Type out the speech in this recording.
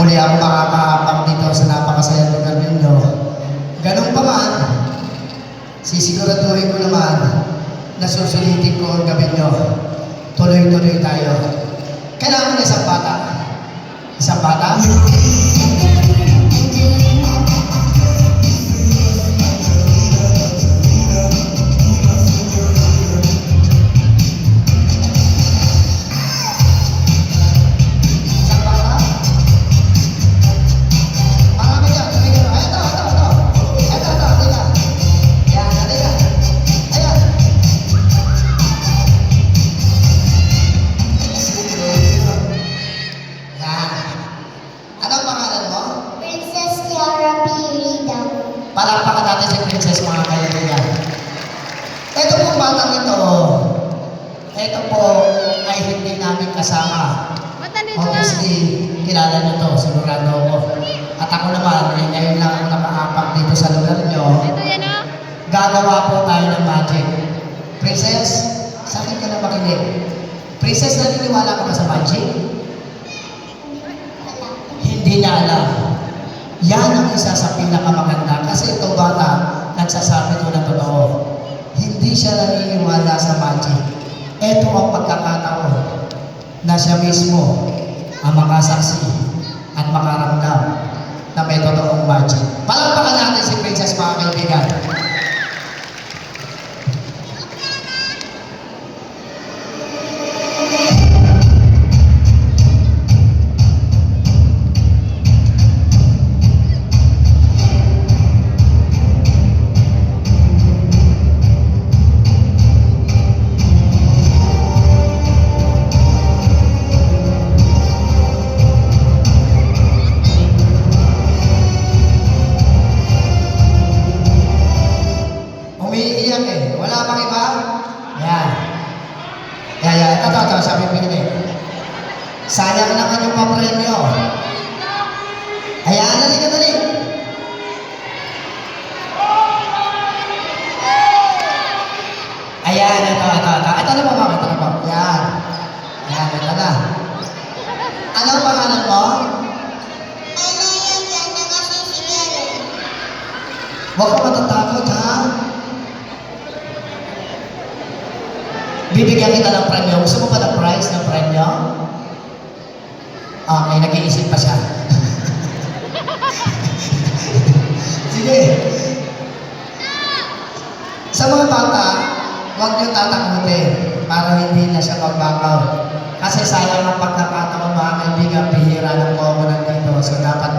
muli ako makakapag dito sa napakasayang lugar ninyo. Ganun pa man, sisiguraduhin ko naman na susulitin ko ang gabi nyo. Tuloy-tuloy tayo. Kailangan na isang bata. Isang bata? Palakpakan natin si Princess, mga kaibigan. Ito pong batang ito, ito po ay hindi namin kasama. Obviously, kilala nyo to, sigurado ako. At ako naman, ay ngayon lang ako nakaapag dito sa lugar nyo. Gagawa po tayo ng magic. Princess, sa akin ka na makinig. Princess, naniniwala ka ba sa magic? Hindi niya alam. Yan ang isa sa pinakamaganda kasi itong bata nagsasabi ko na totoo. Hindi siya naniniwala sa magic. Ito ang pagkakataon na siya mismo ang makasaksi at makaramdam na may totoong magic. Palakpakan natin si Princess, mga kaibigan. Umiiyak eh. Wala pang iba? Yan. Yan. Ito, sabi pinili. Sayang naman yung papremyo. Ayan, dali. Ayan, ito. Ito na po. Yan. Ayan, ito na. Ano ang pangalan mo? Huwag ka matatakot, ha? Bibigyan kita ng premyo. Gusto mo ba ng prize ng premyo? Okay, nag-iisip pa siya. Sige. Sa mga bata, huwag niyo tatakutin para hindi na siya mag-back out. Kasi sayang ang pagkakataon, mga kaibigan, bihira ng po ako nandito. So dapat